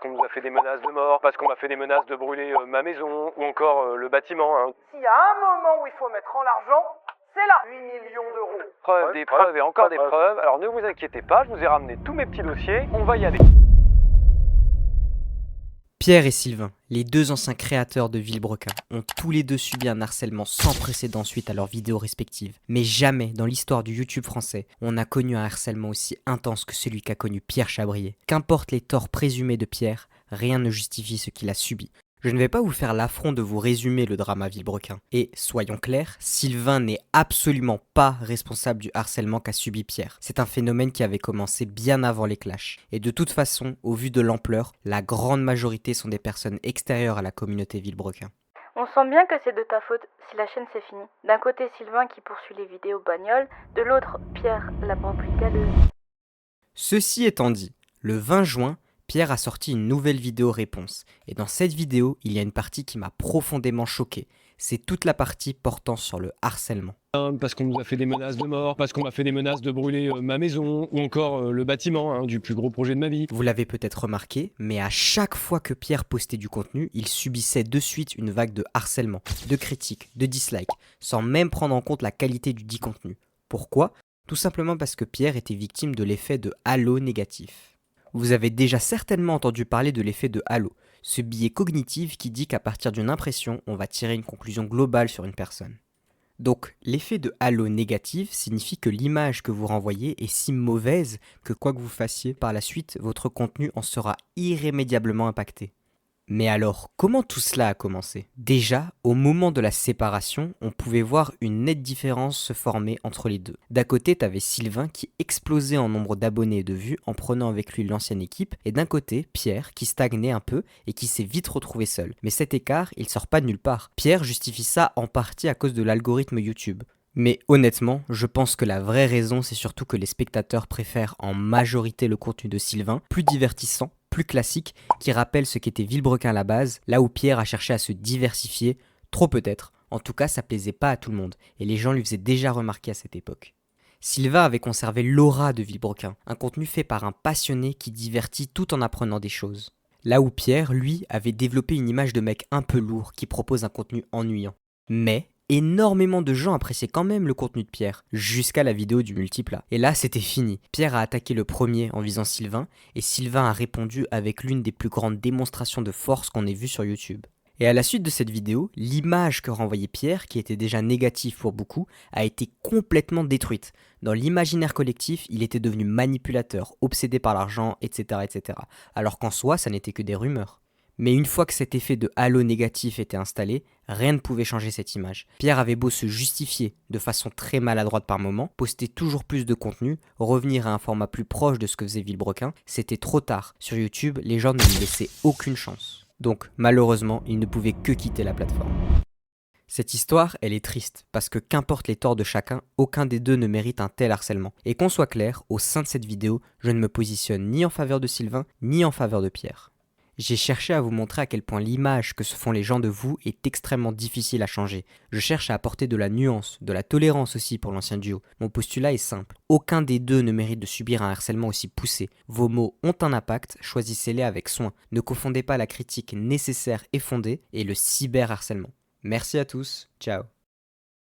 qu'on nous a fait des menaces de mort, parce qu'on m'a fait des menaces de brûler ma maison, ou encore le bâtiment. S'il y a un moment où il faut mettre en l'argent, c'est là. 8 millions d'euros. Preuves, des preuves et encore des preuves. Alors ne vous inquiétez pas, je vous ai ramené tous mes petits dossiers, on va y aller. Pierre et Sylvain, les deux anciens créateurs de Villebrequin, ont tous les deux subi un harcèlement sans précédent suite à leurs vidéos respectives. Mais jamais dans l'histoire du YouTube français, on n'a connu un harcèlement aussi intense que celui qu'a connu Pierre Chabrier. Qu'importe les torts présumés de Pierre, rien ne justifie ce qu'il a subi. Je ne vais pas vous faire l'affront de vous résumer le drama Villebrequin. Et, soyons clairs, Sylvain n'est absolument pas responsable du harcèlement qu'a subi Pierre. C'est un phénomène qui avait commencé bien avant les clashs. Et de toute façon, au vu de l'ampleur, la grande majorité sont des personnes extérieures à la communauté Villebrequin. On sent bien que c'est de ta faute si la chaîne s'est finie. D'un côté Sylvain qui poursuit les vidéos bagnoles, de l'autre Pierre, la brebis-galeuse. Ceci étant dit, le 20 juin, Pierre a sorti une nouvelle vidéo réponse, et dans cette vidéo, il y a une partie qui m'a profondément choqué. C'est toute la partie portant sur le harcèlement. Parce qu'on nous a fait des menaces de mort, parce qu'on m'a fait des menaces de brûler ma maison, ou encore le bâtiment du plus gros projet de ma vie. Vous l'avez peut-être remarqué, mais à chaque fois que Pierre postait du contenu, il subissait de suite une vague de harcèlement, de critiques, de dislikes, sans même prendre en compte la qualité du dit contenu. Pourquoi ? Tout simplement parce que Pierre était victime de l'effet de halo négatif. Vous avez déjà certainement entendu parler de l'effet de halo, ce biais cognitif qui dit qu'à partir d'une impression, on va tirer une conclusion globale sur une personne. Donc, l'effet de halo négatif signifie que l'image que vous renvoyez est si mauvaise que quoi que vous fassiez par la suite, votre contenu en sera irrémédiablement impacté. Mais alors, comment tout cela a commencé ? Déjà, au moment de la séparation, on pouvait voir une nette différence se former entre les deux. D'un côté, t'avais Sylvain qui explosait en nombre d'abonnés et de vues en prenant avec lui l'ancienne équipe, et d'un côté, Pierre qui stagnait un peu et qui s'est vite retrouvé seul. Mais cet écart, il sort pas de nulle part. Pierre justifie ça en partie à cause de l'algorithme YouTube. Mais honnêtement, je pense que la vraie raison, c'est surtout que les spectateurs préfèrent en majorité le contenu de Sylvain, plus divertissant, plus classique, qui rappelle ce qu'était Villebrequin à la base, là où Pierre a cherché à se diversifier, trop peut-être. En tout cas, ça plaisait pas à tout le monde, et les gens lui faisaient déjà remarquer à cette époque. Sylvain avait conservé l'aura de Villebrequin, un contenu fait par un passionné qui divertit tout en apprenant des choses. Là où Pierre, lui, avait développé une image de mec un peu lourd qui propose un contenu ennuyant. Mais énormément de gens appréciaient quand même le contenu de Pierre, jusqu'à la vidéo du multiplat. Et là, c'était fini. Pierre a attaqué le premier en visant Sylvain, et Sylvain a répondu avec l'une des plus grandes démonstrations de force qu'on ait vues sur YouTube. Et à la suite de cette vidéo, l'image que renvoyait Pierre, qui était déjà négative pour beaucoup, a été complètement détruite. Dans l'imaginaire collectif, il était devenu manipulateur, obsédé par l'argent, etc., etc. Alors qu'en soi, ça n'était que des rumeurs. Mais une fois que cet effet de halo négatif était installé, rien ne pouvait changer cette image. Pierre avait beau se justifier de façon très maladroite par moment, poster toujours plus de contenu, revenir à un format plus proche de ce que faisait Villebrequin, c'était trop tard. Sur YouTube, les gens ne lui laissaient aucune chance. Donc, malheureusement, il ne pouvait que quitter la plateforme. Cette histoire, elle est triste, parce que qu'importe les torts de chacun, aucun des deux ne mérite un tel harcèlement. Et qu'on soit clair, au sein de cette vidéo, je ne me positionne ni en faveur de Sylvain, ni en faveur de Pierre. J'ai cherché à vous montrer à quel point l'image que se font les gens de vous est extrêmement difficile à changer. Je cherche à apporter de la nuance, de la tolérance aussi pour l'ancien duo. Mon postulat est simple. Aucun des deux ne mérite de subir un harcèlement aussi poussé. Vos mots ont un impact, choisissez-les avec soin. Ne confondez pas la critique nécessaire et fondée et le cyberharcèlement. Merci à tous, ciao.